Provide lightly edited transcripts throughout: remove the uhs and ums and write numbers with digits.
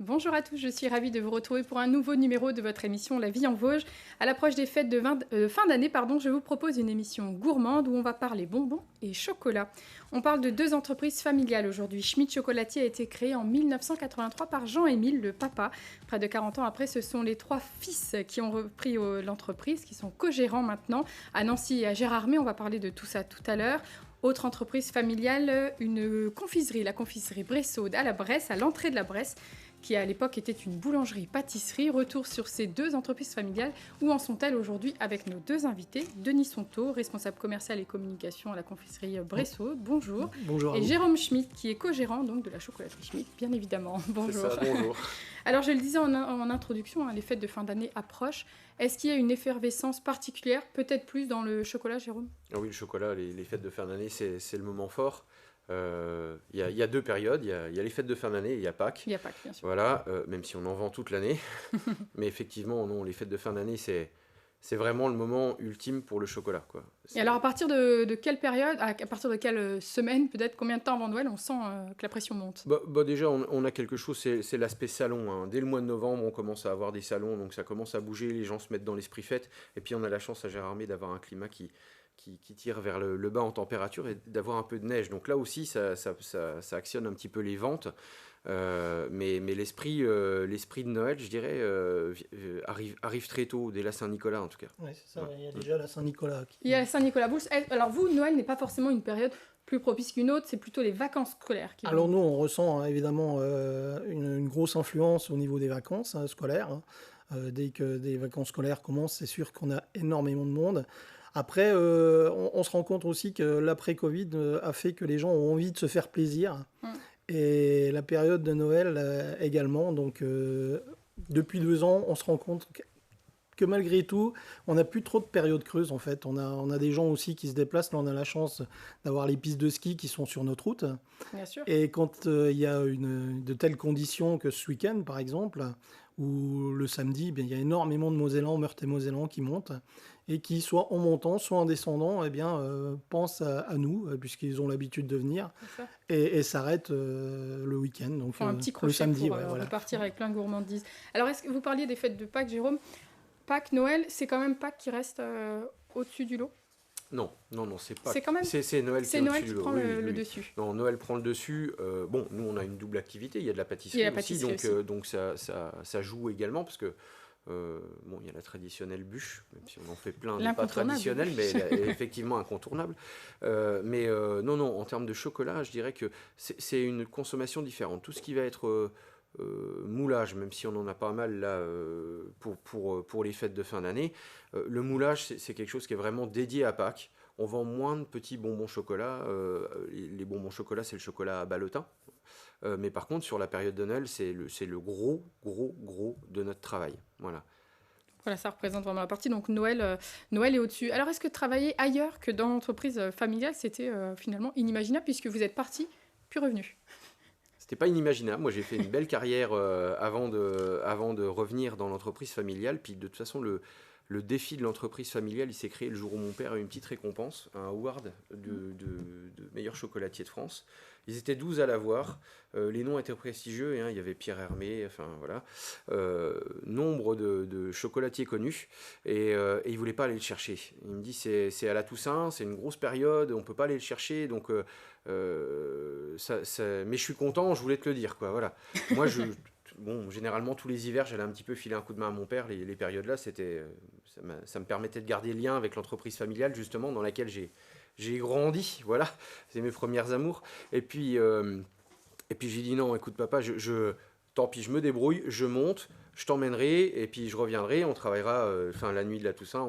Bonjour à tous, je suis ravie de vous retrouver pour un nouveau numéro de votre émission La vie en Vosges. À l'approche des fêtes de fin d'année, je vous propose une émission gourmande où on va parler bonbons et chocolat. On parle de deux entreprises familiales aujourd'hui. Schmitt Chocolatier a été créé en 1983 par Jean-Émile, le papa. Près de 40 ans après, ce sont les trois fils qui ont repris l'entreprise, qui sont co-gérants maintenant. À Nancy et à Gérardmer, on va parler de tout ça tout à l'heure. Autre entreprise familiale, une confiserie, la confiserie Bressaude à la Bresse, à l'entrée de la Bresse, qui à l'époque était une boulangerie-pâtisserie. Retour sur ces deux entreprises familiales. Où en sont-elles aujourd'hui avec nos deux invités? Denis Sonto, responsable commercial et communication à la confiserie Bressaude. Bonjour. Bonjour. Et Jérôme Schmitt, qui est co-gérant donc, de la chocolaterie Schmitt, bien évidemment. Bonjour. C'est ça, bonjour. Alors, je le disais en introduction, les fêtes de fin d'année approchent. Est-ce qu'il y a une effervescence particulière, peut-être plus dans le chocolat, Jérôme? Ah oui, le chocolat, les fêtes de fin d'année, c'est le moment fort. Il y a deux périodes, il y a les fêtes de fin d'année et il y a Pâques. Il y a Pâques, bien sûr. Voilà, même si on en vend toute l'année. Mais effectivement, non, les fêtes de fin d'année, c'est vraiment le moment ultime pour le chocolat, quoi. Et alors, à partir de quelle période, à partir de quelle semaine, peut-être, combien de temps avant Noël, on sent que la pression monte? Déjà, on a quelque chose, c'est l'aspect salon, hein. Dès le mois de novembre, on commence à avoir des salons, donc ça commence à bouger, les gens se mettent dans l'esprit fête. Et puis, on a la chance à Gérardmer d'avoir un climat qui tire vers le bas en température et d'avoir un peu de neige. Donc là aussi, ça actionne un petit peu les ventes. Mais l'esprit de Noël, je dirais, arrive très tôt, dès la Saint-Nicolas en tout cas. Oui, c'est ça, il y a déjà la Saint-Nicolas. Il y a la Saint-Nicolas-Bouls. Alors vous, Noël n'est pas forcément une période plus propice qu'une autre, c'est plutôt les vacances scolaires. Alors nous, on ressent évidemment une grosse influence au niveau des vacances scolaires. Dès que des vacances scolaires commencent, c'est sûr qu'on a énormément de monde. Après, on se rend compte aussi que l'après-Covid a fait que les gens ont envie de se faire plaisir. Et la période de Noël également. Donc, depuis 2 ans, on se rend compte que malgré tout, on n'a plus trop de périodes creuses en fait. On a des gens aussi qui se déplacent. Là, on a la chance d'avoir les pistes de ski qui sont sur notre route. Bien sûr. Et quand il y a de telles conditions que ce week-end, par exemple, ou le samedi, il y a énormément de Mosellans, Meurthe et Mosellans qui montent et qui, soit en montant, soit en descendant, pensent à nous, puisqu'ils ont l'habitude de venir, et s'arrêtent le week-end. Donc, un petit crochet le samedi, pour repartir avec plein de gourmandises. Alors, est-ce que vous parliez des fêtes de Pâques, Jérôme? Pâques, Noël, c'est quand même Pâques qui reste au-dessus du lot? Non, c'est pas. C'est quand même. C'est Noël qui prend le dessus. Non, Noël prend le dessus. Nous, on a une double activité. Il y a de la pâtisserie, aussi, donc ça joue également parce que il y a la traditionnelle bûche, même si on en fait plein, n'est pas traditionnelle, mais elle est effectivement incontournable. Non, en termes de chocolat, je dirais que c'est une consommation différente. Tout ce qui va être moulage, même si on en a pas mal là pour les fêtes de fin d'année, le moulage c'est quelque chose qui est vraiment dédié à Pâques. On vend moins de petits bonbons chocolat. Les bonbons chocolat, c'est le chocolat à ballotin. Mais par contre, sur la période de Noël, c'est le gros de notre travail. Voilà. Voilà, ça représente vraiment la partie. Donc Noël est au-dessus. Alors, est-ce que travailler ailleurs que dans l'entreprise familiale, c'était finalement inimaginable puisque vous êtes parti puis revenu? C'était pas inimaginable. Moi, j'ai fait une belle carrière avant de revenir dans l'entreprise familiale. Puis de toute façon, le défi de l'entreprise familiale, il s'est créé le jour où mon père a eu une petite récompense, un award de meilleur chocolatier de France. Ils étaient 12 à l'avoir. Les noms étaient prestigieux. Il y avait Pierre Hermé, enfin voilà. Nombre de chocolatiers connus. Et il ne voulait pas aller le chercher. Il me dit c'est à la Toussaint, c'est une grosse période, on ne peut pas aller le chercher. Donc, mais je suis content, je voulais te le dire, quoi. Voilà. Moi, généralement, tous les hivers, j'allais un petit peu filer un coup de main à mon père. Les périodes-là, ça me permettait de garder le lien avec l'entreprise familiale, justement, dans laquelle j'ai grandi. Voilà, c'est mes premières amours. Et puis j'ai dit non, écoute, papa, tant pis, je me débrouille, je monte, je t'emmènerai, et puis je reviendrai, on travaillera, la nuit de la Toussaint,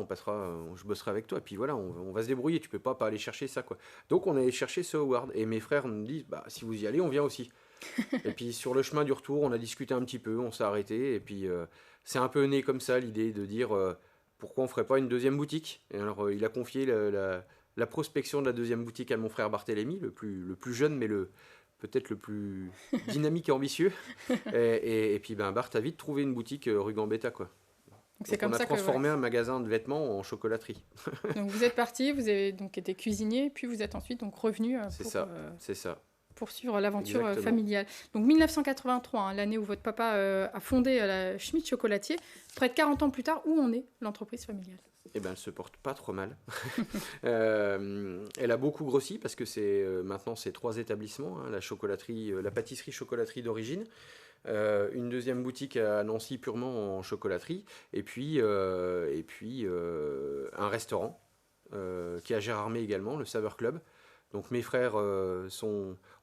je bosserai avec toi, et puis voilà, on va se débrouiller, tu peux pas aller chercher ça, quoi. Donc on est allé chercher ce award, et mes frères me disent, si vous y allez, on vient aussi. Et puis sur le chemin du retour, on a discuté un petit peu, on s'est arrêté, et puis c'est un peu né comme ça l'idée de dire pourquoi on ferait pas une deuxième boutique. Et alors il a confié la prospection de la deuxième boutique à mon frère Barthélemy, le plus jeune, mais peut-être le plus dynamique et ambitieux. Et puis Bart a vite trouvé une boutique rue Gambetta, quoi. Donc on a transformé un magasin de vêtements en chocolaterie. Donc vous êtes parti, vous avez donc été cuisinier, puis vous êtes ensuite donc revenu c'est ça. poursuivre l'aventure Exactement. familiale. Donc 1983, hein, l'année où votre papa a fondé la Schmitt Chocolatier. Près de 40 ans plus tard, où en est l'entreprise familiale? Eh ben, elle se porte pas trop mal. Elle a beaucoup grossi parce que maintenant c'est 3 établissements, hein, la chocolaterie, la pâtisserie-chocolaterie d'origine, une deuxième boutique à Nancy purement en chocolaterie, et puis un restaurant qui est à Gérardmer également, le Saveur Club. Donc mes frères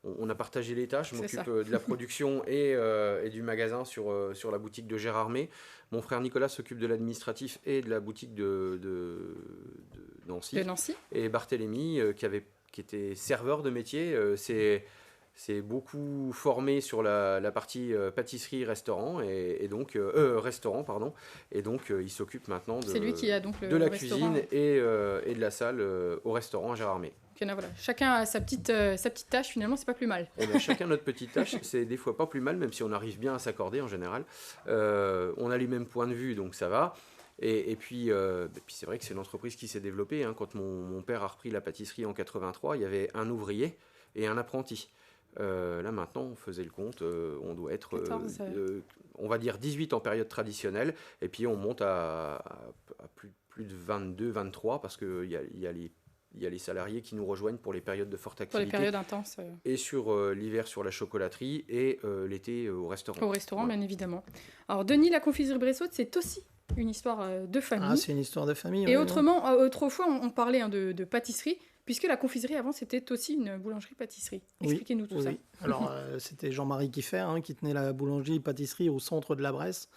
on a partagé les tâches. Je C'est m'occupe ça. de la production et du magasin sur la boutique de Gérardmer. Mon frère Nicolas s'occupe de l'administratif et de la boutique de Nancy. De Nancy. Et Barthélemy, qui était serveur de métier, c'est beaucoup formé sur la partie pâtisserie-restaurant, et donc restaurant, pardon. Et donc il s'occupe maintenant C'est lui qui a donc de la restaurant. cuisine et de la salle au restaurant à Gérardmer. Voilà. Chacun a sa petite tâche, finalement, c'est pas plus mal. On a chacun notre petite tâche, c'est des fois pas plus mal, même si on arrive bien à s'accorder en général. On a les mêmes points de vue, donc ça va. Et puis c'est vrai que c'est une entreprise qui s'est développée, hein. Quand mon père a repris la pâtisserie en 83, il y avait un ouvrier et un apprenti. Là maintenant, on faisait le compte, on doit être, 14, on va dire 18 en période traditionnelle, et puis on monte à plus de 22, 23, parce qu'il y a les salariés qui nous rejoignent pour les périodes de forte pour activité. les périodes intenses. Et sur l'hiver sur la chocolaterie, et l'été au restaurant. Au restaurant, Voilà. bien évidemment. Alors, Denis, la confiserie Bressot, c'est aussi une histoire de famille. Ah, c'est une histoire de famille. Et ouais, autrement, autrefois, on parlait de pâtisserie, puisque la confiserie, avant, c'était aussi une boulangerie-pâtisserie. Oui, Expliquez-nous tout ça. oui. Alors, c'était Jean-Marie Kieffer, hein, qui tenait la boulangerie-pâtisserie au centre de la Bresse,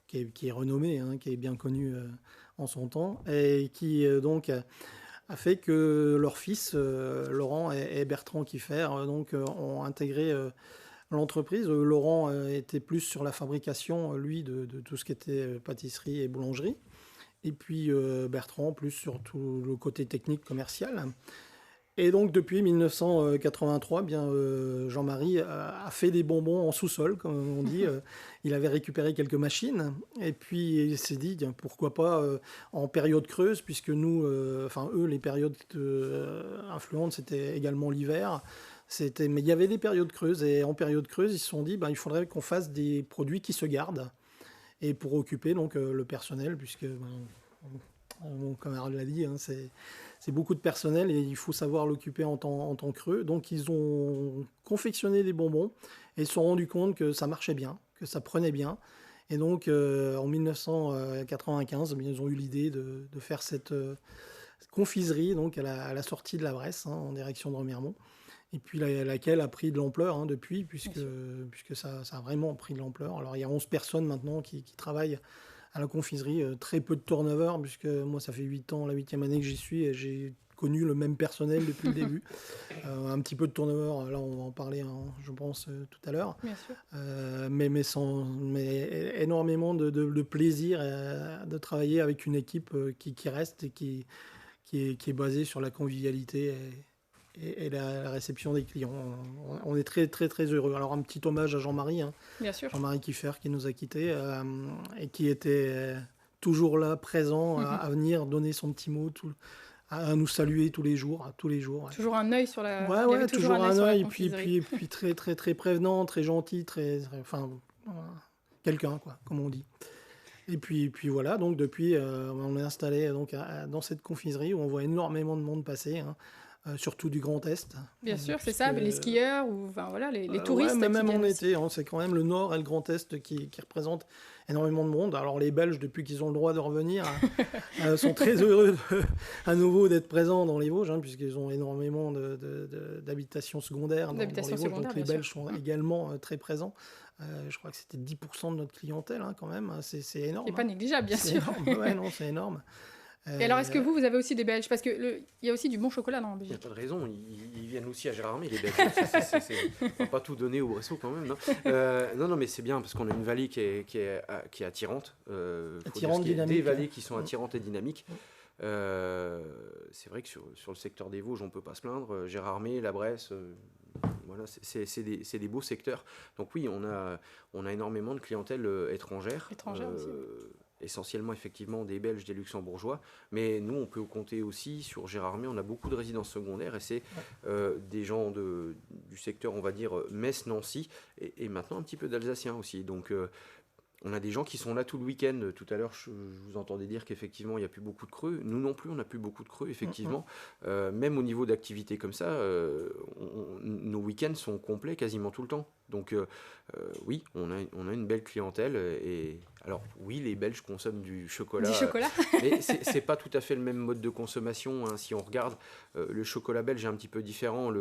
qui est renommée, hein, qui est bien connue en son temps, et qui donc a fait que leurs fils, Laurent et Bertrand Kieffer, ont intégré l'entreprise. Laurent était plus sur la fabrication, lui, de tout ce qui était pâtisserie et boulangerie. Et puis Bertrand, plus sur tout le côté technique commercial. Et donc, depuis 1983, Jean-Marie a fait des bonbons en sous-sol, comme on dit. Il avait récupéré quelques machines. Et puis, il s'est dit, tiens, pourquoi pas en période creuse, puisque nous, eux, les périodes influentes, c'était également l'hiver. Mais il y avait des périodes creuses. Et en période creuse, ils se sont dit, il faudrait qu'on fasse des produits qui se gardent. Et pour occuper donc le personnel, puisque mon camarade l'a dit, hein, c'est beaucoup de personnel et il faut savoir l'occuper en temps creux. Donc ils ont confectionné des bonbons et ils se sont rendus compte que ça marchait bien, que ça prenait bien. Et donc en 1995, ils ont eu l'idée de faire cette confiserie donc à la sortie de la Bresse, hein, en direction de Remiremont. Et puis laquelle a pris de l'ampleur, hein, depuis, puisque ça a vraiment pris de l'ampleur. Alors il y a 11 personnes maintenant qui travaillent à la confiserie, très peu de turnover, puisque moi ça fait 8 ans, la 8e année que j'y suis, et j'ai connu le même personnel depuis le début. Un petit peu de turnover, là on va en parler, hein, je pense, tout à l'heure. Bien sûr. Mais énormément de plaisir de travailler avec une équipe qui reste et qui est basée sur la convivialité et la réception des clients. On est très, très, très heureux. Alors, un petit hommage à Jean-Marie, hein. Bien sûr. Jean-Marie Kieffer, qui nous a quittés et qui était toujours là, présent, à venir donner son petit mot, à nous saluer tous les jours. Ouais. Toujours un œil sur la. Ouais, il y avait toujours un sur la œil, confiserie. et puis très, très, très prévenant, très gentil, enfin, quelqu'un, quoi, comme on dit. Et puis voilà, donc depuis, on est installé donc, dans cette confiserie où on voit énormément de monde passer, hein. Surtout du Grand Est. Bien sûr, c'est ça, les skieurs ou voilà, les touristes. Ouais, mais même qui en viennent été, hein, c'est quand même le Nord et le Grand Est qui représentent énormément de monde. Alors les Belges, depuis qu'ils ont le droit de revenir, sont très heureux à nouveau d'être présents dans les Vosges, hein, puisqu'ils ont énormément d'habitations secondaires dans les Vosges. Donc les Belges sont également très présents. Je crois que c'était 10% de notre clientèle, hein, quand même. C'est énorme. C'est pas négligeable, bien sûr. Énorme. Ouais, non, c'est énorme. Et alors, est-ce que vous avez aussi des Belges? Parce qu'il y a aussi du bon chocolat dans la Il n'y a Belgique. pas de raison, ils viennent aussi à Gérardmer, les Belges. On ne va pas tout donner au Bressot quand même. Non, mais c'est bien parce qu'on a une vallée qui est attirante. Attirante, dynamique. Des vallées qui sont attirantes et dynamiques. C'est vrai que sur le secteur des Vosges, on ne peut pas se plaindre. Gérardmer, la Bresse, voilà, c'est des beaux secteurs. Donc oui, on a énormément de clientèle étrangère. Étrangère aussi. essentiellement effectivement des Belges, des Luxembourgeois, mais nous on peut compter aussi sur Gérardmer, on a beaucoup de résidences secondaires et c'est des gens du secteur on va dire Metz-Nancy et maintenant un petit peu d'Alsaciens aussi. Donc on a des gens qui sont là tout le week-end. Tout à l'heure, je vous entendais dire qu'effectivement, il n'y a plus beaucoup de creux. Nous non plus, on n'a plus beaucoup de creux, effectivement. Même au niveau d'activités comme ça, nos week-ends sont complets quasiment tout le temps. Donc oui, on a une belle clientèle. Et alors oui, les Belges consomment du chocolat. Du chocolat. Mais c'est pas tout à fait le même mode de consommation. Hein. Si on regarde, le chocolat belge est un petit peu différent.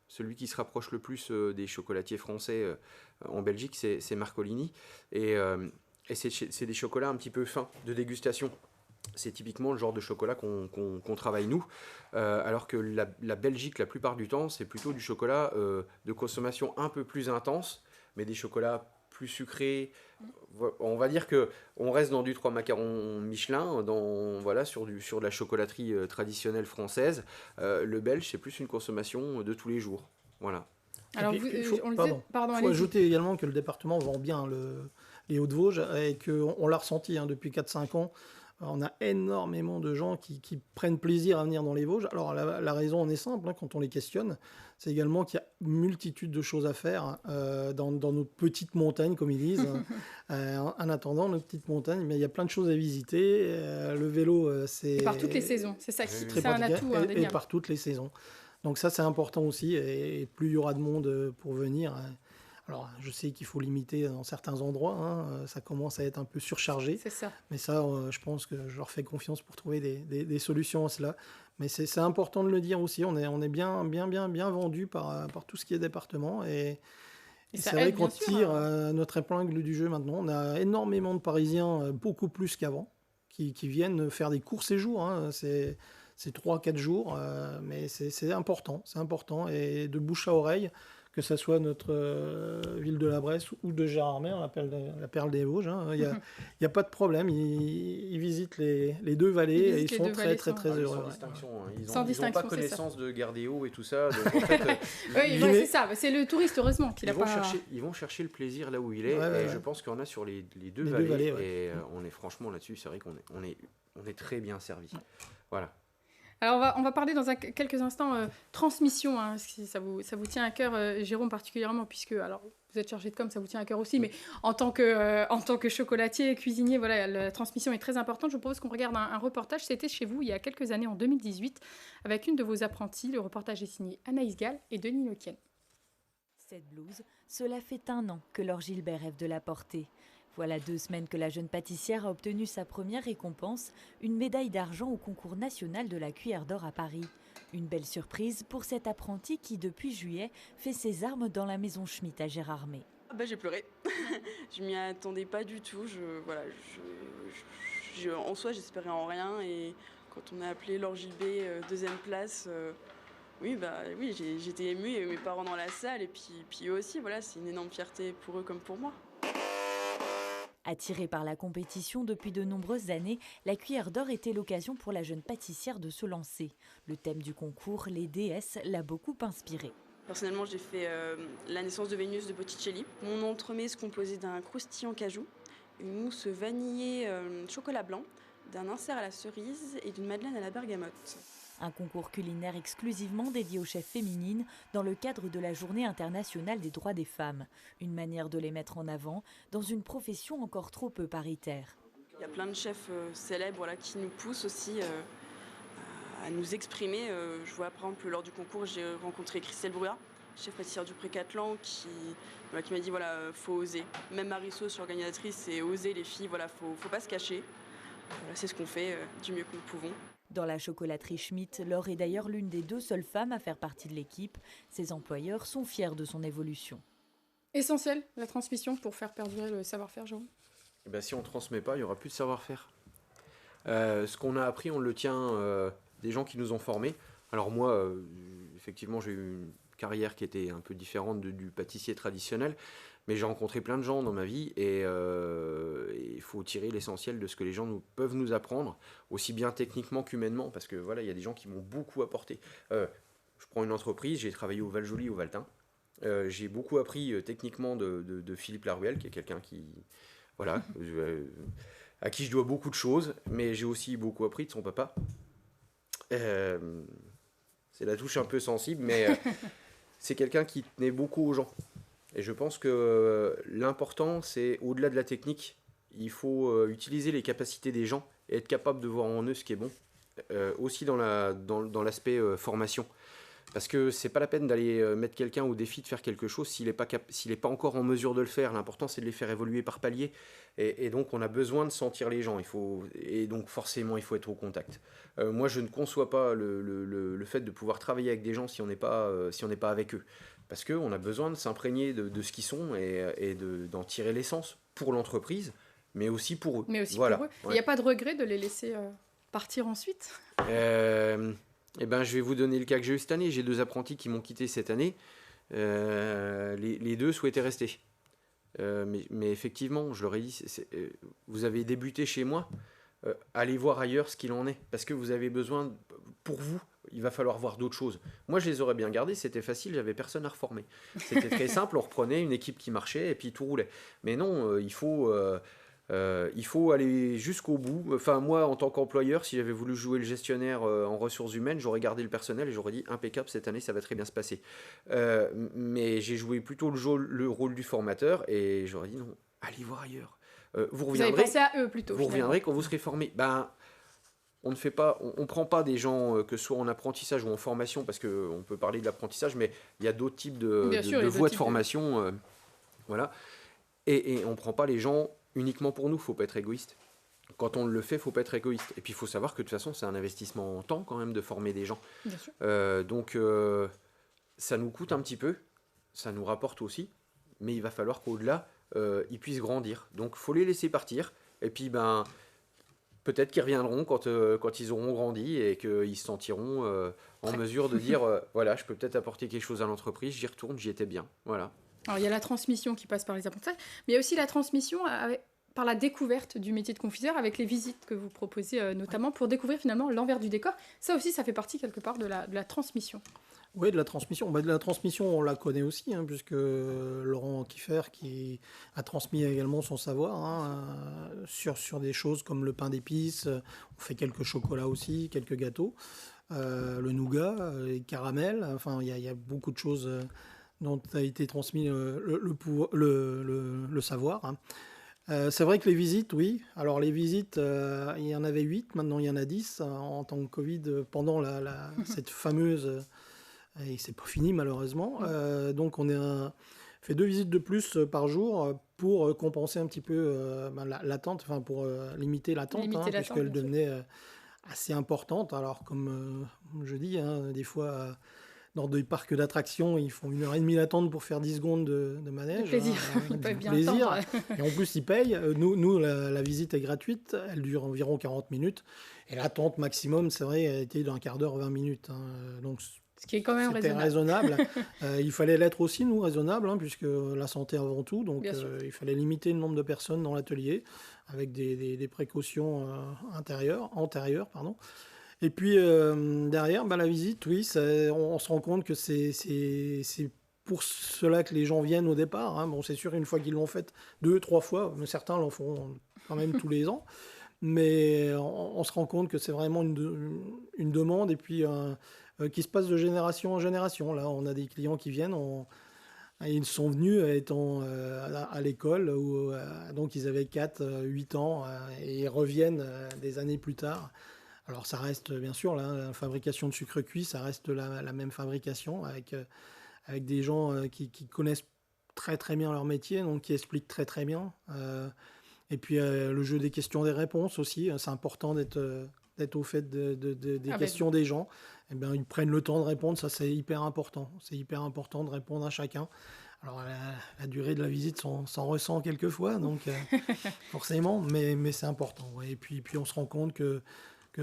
Celui qui se rapproche le plus des chocolatiers français en Belgique, c'est Marcolini. Et c'est des chocolats un petit peu fins de dégustation. C'est typiquement le genre de chocolat qu'on travaille nous. Alors que la Belgique, la plupart du temps, c'est plutôt du chocolat de consommation un peu plus intense, mais des chocolats plus sucrés. On va dire qu'on reste dans du 3 macarons Michelin, sur de la chocolaterie traditionnelle française. Le belge, c'est plus une consommation de tous les jours. Voilà. Alors, il faut ajouter également que le département vend bien les Hauts-de-Vosges et qu'on l'a ressenti depuis 4-5 ans. On a énormément de gens qui prennent plaisir à venir dans les Vosges. Alors la raison en est simple, quand on les questionne, c'est également qu'il y a multitude de choses à faire dans notre petite montagne, comme ils disent. En attendant notre petite montagne, mais il y a plein de choses à visiter. Le vélo, c'est... Et par toutes les saisons, c'est ça qui c'est un atout indéniable. Et par toutes les saisons. Donc ça, c'est important aussi. Et plus il y aura de monde pour venir... Alors, je sais qu'il faut limiter dans certains endroits, ça commence à être un peu surchargé. C'est ça. Mais ça, je pense que je leur fais confiance pour trouver des solutions à cela. Mais c'est important de le dire aussi, on est bien vendu par tout ce qui est département. Et c'est vrai qu'on tire notre épingle du jeu maintenant. On a énormément de Parisiens, beaucoup plus qu'avant, qui viennent faire des courts séjours. C'est 3-4 jours, mais c'est important. Et de bouche à oreille, que ce soit notre ville de la Bresse ou de Gérardmer, on l'appelle la perle des Vosges. Il n'y a pas de problème. Ils visitent les deux vallées et ils sont très heureux. Sans distinction. Ils n'ont pas connaissance de Gardéo et tout ça. Donc en fait, oui, c'est ça. C'est le touriste, heureusement, qu'il n'a pas... Ils vont chercher le plaisir là où il est. Et je pense qu'on a sur les deux vallées. Et on est franchement là-dessus, c'est vrai qu'on est très bien servi. Voilà. Alors on va parler dans quelques instants transmission, si ça vous tient à cœur, Jérôme particulièrement, puisque alors vous êtes chargé de com, ça vous tient à cœur aussi, mais en tant que chocolatier et cuisinier, voilà, la transmission est très importante. Je vous propose qu'on regarde un reportage, c'était chez vous il y a quelques années, en 2018, avec une de vos apprenties. Le reportage est signé Anaïs Gall et Denis Lequien. Cette blouse, cela fait 1 an que Laure Gilbert rêve de la porter. Voilà 2 semaines que la jeune pâtissière a obtenu sa première récompense, une médaille d'argent au concours national de la cuillère d'or à Paris. Une belle surprise pour cette apprentie qui, depuis juillet, fait ses armes dans la maison Schmitt à Gérardmer. J'ai pleuré. Je m'y attendais pas du tout. En soi, j'espérais en rien. Et quand on a appelé Laure Gilbert 2e place, oui, j'étais émue. Et mes parents dans la salle. Et puis eux aussi, voilà, c'est une énorme fierté pour eux comme pour moi. Attirée par la compétition depuis de nombreuses années, la cuillère d'or était l'occasion pour la jeune pâtissière de se lancer. Le thème du concours, les déesses, l'a beaucoup inspirée. Personnellement, j'ai fait la naissance de Vénus de Botticelli. Mon entremets se composait d'un croustillant cajou, une mousse vanillée chocolat blanc, d'un insert à la cerise et d'une madeleine à la bergamote. Un concours culinaire exclusivement dédié aux chefs féminines dans le cadre de la Journée internationale des droits des femmes. Une manière de les mettre en avant dans une profession encore trop peu paritaire. Il y a plein de chefs célèbres qui nous poussent aussi à nous exprimer. Je vois par exemple lors du concours, j'ai rencontré Christelle Brua, chef pâtissière du Pré-Catelan, qui m'a dit faut oser. Même Marie-Sauce, l'organisatrice, c'est oser les filles, faut pas se cacher. Voilà, c'est ce qu'on fait du mieux que nous pouvons. Dans la chocolaterie Schmitt, Laure est d'ailleurs l'une des 2 seules femmes à faire partie de l'équipe. Ses employeurs sont fiers de son évolution. Essentiel, la transmission, pour faire perdurer le savoir-faire, Jérôme. Si on ne transmet pas, il n'y aura plus de savoir-faire. Ce qu'on a appris, on le tient des gens qui nous ont formés. Alors moi, effectivement, j'ai eu une carrière qui était un peu différente du pâtissier traditionnel, mais j'ai rencontré plein de gens dans ma vie et il faut tirer l'essentiel de ce que les gens peuvent nous apprendre, aussi bien techniquement qu'humainement, parce que voilà, il y a des gens qui m'ont beaucoup apporté. Je prends une entreprise, j'ai travaillé au Val-Joli, au Valtin. J'ai beaucoup appris techniquement de Philippe Laruelle, qui est quelqu'un qui voilà, à qui je dois beaucoup de choses, mais j'ai aussi beaucoup appris de son papa. C'est la touche un peu sensible, mais c'est quelqu'un qui tenait beaucoup aux gens. Et je pense que l'important, c'est au-delà de la technique, il faut utiliser les capacités des gens et être capable de voir en eux ce qui est bon. Aussi dans l'aspect formation. Parce que c'est pas la peine d'aller mettre quelqu'un au défi de faire quelque chose s'il n'est pas encore en mesure de le faire. L'important, c'est de les faire évoluer par palier. Et donc, on a besoin de sentir les gens. Et donc, forcément, il faut être au contact. Moi, je ne conçois pas le fait de pouvoir travailler avec des gens si on n'est pas avec eux. Parce qu'on a besoin de s'imprégner de ce qu'ils sont et d'en tirer l'essence pour l'entreprise, mais aussi pour eux. Mais aussi voilà. pour eux. Il Ouais. n'y a pas de regret de les laisser partir ensuite? Eh ben, je vais vous donner le cas que j'ai eu cette année. J'ai 2 apprentis qui m'ont quitté cette année. Les 2 souhaitaient rester. Mais effectivement, je leur ai dit, vous avez débuté chez moi, allez voir ailleurs ce qu'il en est. Parce que vous avez besoin, pour vous, il va falloir voir d'autres choses. Moi, je les aurais bien gardés, c'était facile, j'avais personne à reformer. C'était très simple, on reprenait une équipe qui marchait et puis tout roulait. Mais non, il faut aller jusqu'au bout. Enfin, moi, en tant qu'employeur, si j'avais voulu jouer le gestionnaire en ressources humaines, j'aurais gardé le personnel et j'aurais dit impeccable, cette année, ça va très bien se passer. Mais j'ai joué plutôt le rôle du formateur et j'aurais dit non, allez voir ailleurs. Vous avez pensé à eux plutôt. Vous reviendrez quand vous serez formé. Ben, on prend pas des gens, que ce soit en apprentissage ou en formation, parce qu'on peut parler de l'apprentissage, mais il y a d'autres types de voies de formation. Voilà. Et on prend pas les gens uniquement pour nous, faut pas être égoïste. Quand on le fait, faut pas être égoïste. Et puis il faut savoir que de toute façon, c'est un investissement en temps quand même de former des gens. Bien sûr. Donc ça nous coûte un petit peu, ça nous rapporte aussi, mais il va falloir qu'au-delà, ils puissent grandir. Donc faut les laisser partir. Et puis peut-être qu'ils reviendront quand ils auront grandi et qu'ils se sentiront en mesure de dire voilà, je peux peut-être apporter quelque chose à l'entreprise, j'y retourne, j'y étais bien. Voilà. Alors, il y a la transmission qui passe par les apprentissages, mais il y a aussi la transmission par la découverte du métier de confiseur avec les visites que vous proposez notamment pour découvrir finalement l'envers du décor. Ça aussi, ça fait partie quelque part de la transmission. Oui, de la transmission. De la transmission, on la connaît aussi, puisque Laurent Kiffer qui a transmis également son savoir sur des choses comme le pain d'épices. On fait quelques chocolats aussi, quelques gâteaux, le nougat, les caramels. Enfin, il y a beaucoup de choses dont a été transmis le savoir. C'est vrai que les visites, oui. Alors les visites, il y en avait 8, maintenant il y en a 10 en tant que Covid pendant cette fameuse... et c'est pas fini malheureusement. Donc on fait 2 visites de plus par jour pour compenser un petit peu l'attente, enfin pour limiter l'attente, puisqu'elle devenait assez importante. Alors comme je dis, je dis, dans des parcs d'attractions, ils font 1h30 d'attente pour faire 10 secondes de manège. De plaisir, ils peuvent bien attendre. Et en plus, ils payent. Nous la visite est gratuite, elle dure environ 40 minutes. Et l'attente maximum, c'est vrai, a été d'un quart d'heure, 20 minutes. Donc, ce qui est quand même raisonnable. Il fallait l'être aussi, nous, raisonnable, puisque la santé avant tout. Donc, il fallait limiter le nombre de personnes dans l'atelier avec des précautions antérieures. Et puis, derrière, la visite, oui, on se rend compte que c'est pour cela que les gens viennent au départ. Bon, c'est sûr, une fois qu'ils l'ont faite 2-3 fois, mais certains l'en font quand même tous les ans. Mais on se rend compte que c'est vraiment une demande et puis qui se passe de génération en génération. Là, on a des clients qui viennent, ils sont venus étant à l'école, où donc ils avaient 4-8 ans et ils reviennent des années plus tard. Alors ça reste bien sûr la fabrication de sucre cuit, ça reste la même fabrication avec des gens qui connaissent très très bien leur métier, donc qui expliquent très très bien. Et puis le jeu des questions et des réponses aussi, c'est important d'être au fait des questions des gens. Eh bien, ils prennent le temps de répondre, ça c'est hyper important. C'est hyper important de répondre à chacun. Alors la durée de la visite s'en ressent quelquefois, donc forcément, mais c'est important. Ouais. Et puis on se rend compte que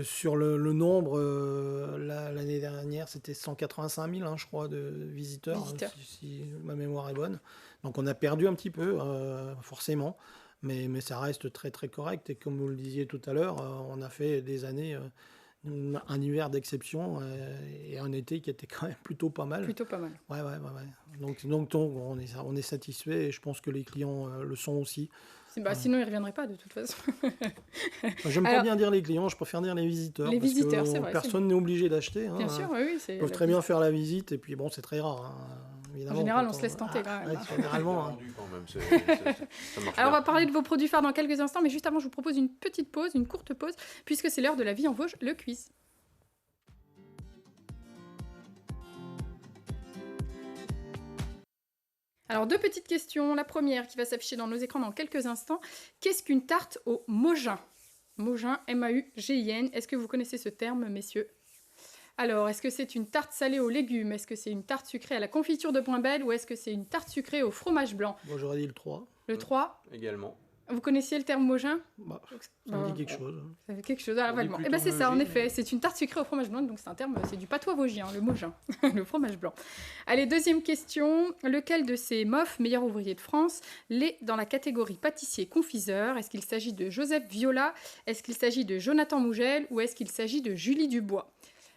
sur le nombre, l'année dernière, c'était 185 000, je crois, de visiteurs. Si ma mémoire est bonne. Donc on a perdu un petit peu, forcément, mais ça reste très très correct. Et comme vous le disiez tout à l'heure, on a fait des années un hiver d'exception et un été qui était quand même plutôt pas mal. Plutôt pas mal. Ouais. Donc on est satisfait et je pense que les clients le sont aussi. Sinon, ils ne reviendraient pas de toute façon. J'aime pas bien dire les clients, je préfère dire les visiteurs. Les parce visiteurs, que c'est vrai. Personne n'est obligé d'acheter. Bien sûr, oui. Ils peuvent très bien faire la visite et puis bon, c'est très rare. En général, on se laisse tenter quand même. Généralement. Ça marche Alors, on bien. va parler de vos produits phares dans quelques instants, mais juste avant, je vous propose une petite pause, une courte pause, puisque c'est l'heure de la vie en Vosges, le quiz. Alors, 2 petites questions. La première qui va s'afficher dans nos écrans dans quelques instants. Qu'est-ce qu'une tarte au Maugin ? Maugin, M-A-U-G-I-N. Est-ce que vous connaissez ce terme, messieurs ? Alors, est-ce que c'est une tarte salée aux légumes ? Est-ce que c'est une tarte sucrée à la confiture de Point-Belle ? Ou est-ce que c'est une tarte sucrée au fromage blanc ? Moi, j'aurais dit le 3. Le 3. Également. Vous connaissiez le terme Maugin ? Ça me dit quelque chose. Ça fait quelque chose, alors On est vaguement. plutôt Eh bien, c'est ça, en Vosgien, effet. mais- C'est une tarte sucrée au fromage blanc, donc c'est un terme, c'est du patois vosgien, le Maugin, le fromage blanc. Allez, deuxième question. Lequel de ces MOF, meilleur ouvrier de France, l'est dans la catégorie pâtissier-confiseur ? Est-ce qu'il s'agit de Joseph Viola ? Est-ce qu'il s'agit de Jonathan Mougel ? Ou est-ce qu'il s'agit de Julie Dubois ?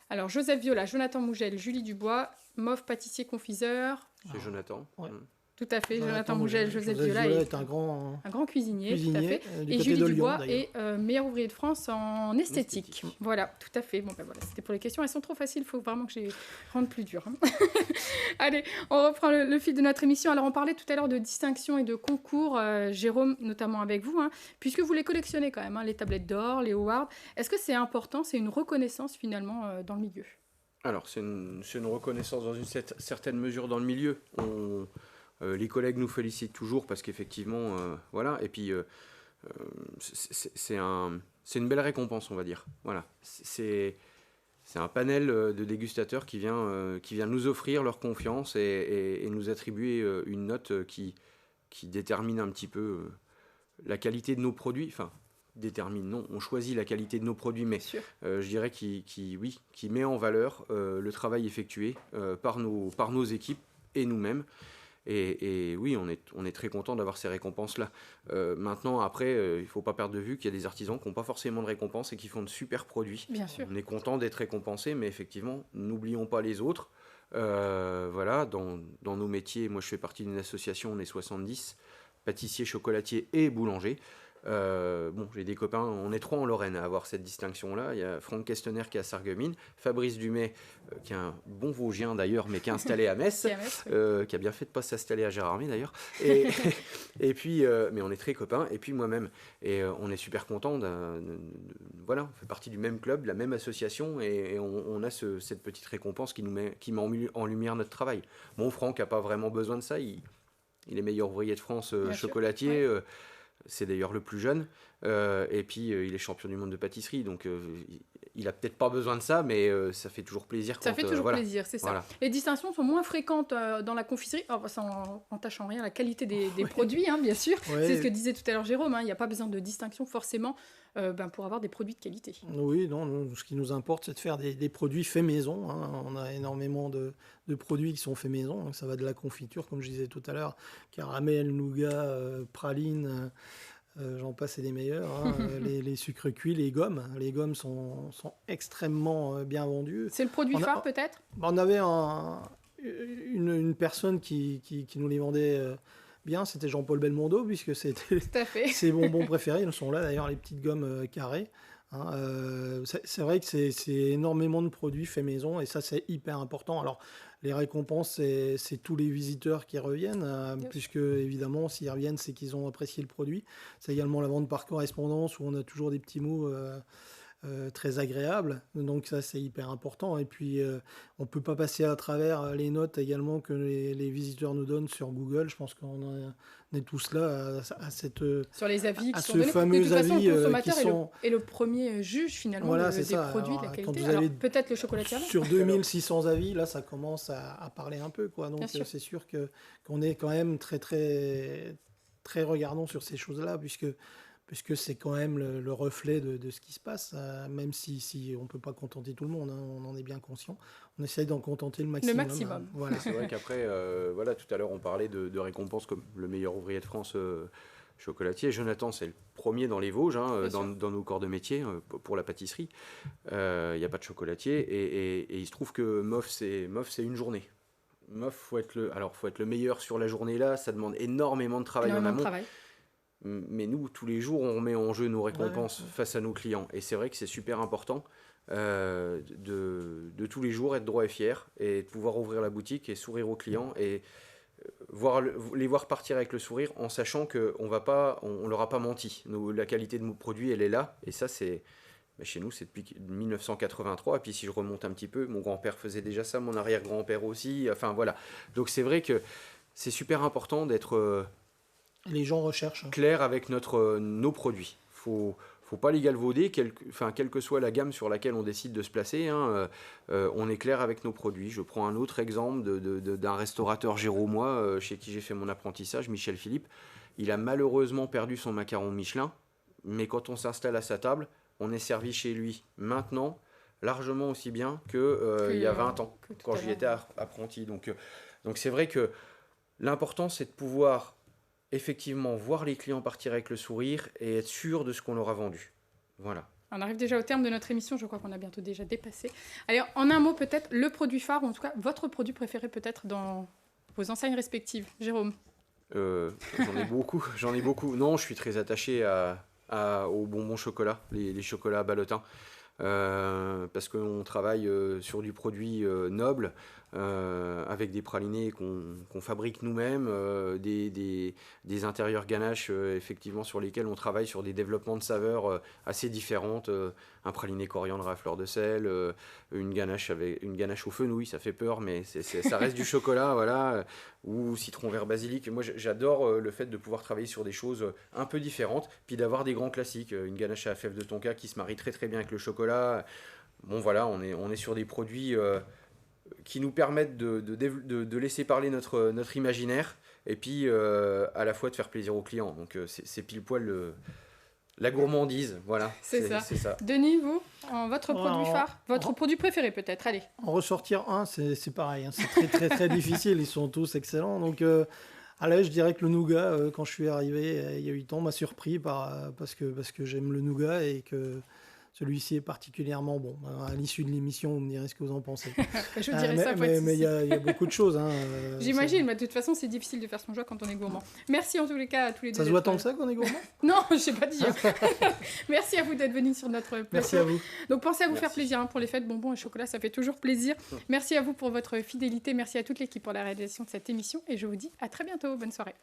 Alors, Joseph Viola, Jonathan Mougel, Julie Dubois, MOF pâtissier-confiseur. C'est Jonathan. Ouais. Tout à fait, Jonathan Mougel, Joseph Viola est un grand un grand cuisinier, tout à cuisinier fait. du Et côté Julie de Dubois Lyon, est meilleur ouvrier de France en esthétique. Esthétique. Voilà, tout à fait. Bon, ben voilà, c'était pour les questions. Elles sont trop faciles, il faut vraiment que je les rende plus dures. Hein. Allez, on reprend le fil de notre émission. Alors, on parlait tout à l'heure de distinctions et de concours, Jérôme, notamment avec vous, hein, puisque vous les collectionnez quand même, hein, les tablettes d'or, les awards. Est-ce que c'est important, c'est une reconnaissance finalement dans le milieu ? Alors, c'est une reconnaissance dans une certaine mesure dans le milieu. Les collègues nous félicitent toujours parce qu'effectivement, voilà. Et puis, c'est une belle récompense, on va dire. Voilà. C'est un panel de dégustateurs qui vient nous offrir leur confiance et nous attribuer une note qui détermine un petit peu la qualité de nos produits. Enfin, détermine, non, on choisit la qualité de nos produits, mais je dirais qui met en valeur le travail effectué par nos équipes et nous-mêmes. Et oui, on est très content d'avoir ces récompenses-là. Maintenant, après, il ne faut pas perdre de vue qu'il y a des artisans qui n'ont pas forcément de récompenses et qui font de super produits. Bien sûr. On est content d'être récompensés, mais effectivement, n'oublions pas les autres. Voilà, dans nos métiers, moi je fais partie d'une association, on est 70, pâtissier, chocolatier et boulanger. Bon, j'ai des copains, on est 3 en Lorraine à avoir cette distinction-là. Il y a Franck Kestener qui est à Sarreguemines, Fabrice Dumay, qui est un bon Vosgien d'ailleurs, mais qui est installé à Metz, qui a bien fait de ne pas s'installer à Gérardmer d'ailleurs. Et puis, mais on est très copains, et puis moi-même. Et on est super contents, voilà, on fait partie du même club, de la même association, et on a cette petite récompense qui met en lumière notre travail. Bon, Franck n'a pas vraiment besoin de ça, il est meilleur ouvrier de France chocolatier. Ouais. C'est d'ailleurs le plus jeune, et puis il est champion du monde de pâtisserie, donc il a peut-être pas besoin de ça, mais ça fait toujours plaisir. Ça fait toujours plaisir, c'est ça. Voilà. Les distinctions sont moins fréquentes dans la confiserie, ça en tâchant rien la qualité des produits, hein, bien sûr. Ouais. C'est ce que disait tout à l'heure Jérôme, hein, il n'y a pas besoin de distinction forcément pour avoir des produits de qualité. Oui, non, ce qui nous importe, c'est de faire des produits faits maison. Hein. On a énormément de produits qui sont faits maison, donc ça va de la confiture, comme je disais tout à l'heure, caramel, nougat, praline... j'en passe et des meilleurs, hein. les sucres cuits, les gommes. Les gommes sont extrêmement bien vendues. C'est le produit phare peut-être ? On avait une personne qui nous les vendait bien, c'était Jean-Paul Belmondo, puisque c'était ses bonbons préférés. Ils sont là d'ailleurs, les petites gommes carrées. Hein. C'est vrai que c'est énormément de produits faits maison et ça c'est hyper important. Alors les récompenses c'est tous les visiteurs qui reviennent puisque évidemment s'ils reviennent c'est qu'ils ont apprécié le produit. C'est également la vente par correspondance où on a toujours des petits mots très agréables, donc ça c'est hyper important. Et puis on peut pas passer à travers les notes également que les visiteurs nous donnent sur Google. Je pense qu'on est tous là à cette sur les avis qui à sont ce donnés. fameux de toute façon, avis le consommateur qui sont... est le premier juge finalement voilà, des ça. produits, Alors, de la quand qualité. vous Alors allez peut-être le chocolatier. Sur 2600 avis, là ça commence à parler un peu, quoi. Donc c'est sûr qu'on est quand même très très très regardant sur ces choses-là puisque c'est quand même le reflet de ce qui se passe, même si on ne peut pas contenter tout le monde, hein, on en est bien conscient. On essaye d'en contenter le maximum. Le maximum. Voilà. C'est vrai qu'après, voilà, tout à l'heure, on parlait de récompenses comme le meilleur ouvrier de France chocolatier. Jonathan, c'est le premier dans les Vosges, Bien sûr. dans nos corps de métier, pour la pâtisserie. Il n'y a pas de chocolatier. Et il se trouve que MOF, c'est une journée. MOF, faut être le meilleur sur la journée là. Ça demande énormément de travail en Énormément de amont. travail. Mais nous, tous les jours, on met en jeu nos récompenses face à nos clients. Et c'est vrai que c'est super important de tous les jours être droit et fier et de pouvoir ouvrir la boutique et sourire aux clients et les voir partir avec le sourire en sachant qu'on on leur a pas menti. La qualité de nos produits, elle est là. Et ça, chez nous, c'est depuis 1983. Et puis si je remonte un petit peu, mon grand-père faisait déjà ça, mon arrière-grand-père aussi. Enfin voilà. Donc c'est vrai que c'est super important d'être Les gens recherchent. clair avec nos produits. Faut pas les galvauder, quelle que soit la gamme sur laquelle on décide de se placer, on est clair avec nos produits. Je prends un autre exemple d'un restaurateur géromois chez qui j'ai fait mon apprentissage, Michel Philippe. Il a malheureusement perdu son macaron Michelin, mais quand on s'installe à sa table, on est servi chez lui maintenant largement aussi bien qu'il y a 20 ans, quand j'y étais apprenti. Donc c'est vrai que l'important, c'est de pouvoir effectivement voir les clients partir avec le sourire et être sûr de ce qu'on leur a vendu. Voilà. On arrive déjà au terme de notre émission, je crois qu'on a bientôt déjà dépassé. Allez, en un mot peut-être, le produit phare, ou en tout cas votre produit préféré peut-être dans vos enseignes respectives. Jérôme? J'en ai beaucoup. Non, je suis très attaché aux bonbons chocolat, les chocolats Ballotin. Parce qu'on travaille sur du produit noble, avec des pralinés qu'on fabrique nous-mêmes, des intérieurs ganaches effectivement sur lesquels on travaille sur des développements de saveurs assez différentes, un praliné coriandre à fleur de sel, une ganache au fenouil, ça fait peur mais ça reste du chocolat, voilà, ou citron vert basilic. Moi j'adore le fait de pouvoir travailler sur des choses un peu différentes, puis d'avoir des grands classiques, une ganache à la fève de tonka qui se marie très très bien avec le chocolat. Bon voilà, on est sur des produits qui nous permettent de laisser parler notre imaginaire et puis à la fois de faire plaisir aux clients. Donc c'est pile poil la gourmandise, voilà. C'est ça. Denis, vous, votre produit phare, votre produit préféré peut-être, allez. En ressortir un, c'est pareil, c'est très très très difficile, ils sont tous excellents. Donc allez, je dirais que le nougat, quand je suis arrivé il y a 8 ans, m'a surpris parce que j'aime le nougat et que celui-ci est particulièrement bon. À l'issue de l'émission, vous me direz ce que vous en pensez. Je vous dirai ça. Mais il y a beaucoup de choses. J'imagine, mais de toute façon, c'est difficile de faire son choix quand on est gourmand. Merci en tous les cas à tous les deux. Ça se voit tant que ça qu'on est gourmand? Non, je sais pas dire. Merci à vous d'être venus sur notre plateau. Merci à vous. Donc pensez à vous faire plaisir pour les fêtes, bonbons et chocolat, ça fait toujours plaisir. Merci à vous pour votre fidélité. Merci à toute l'équipe pour la réalisation de cette émission. Et je vous dis à très bientôt. Bonne soirée.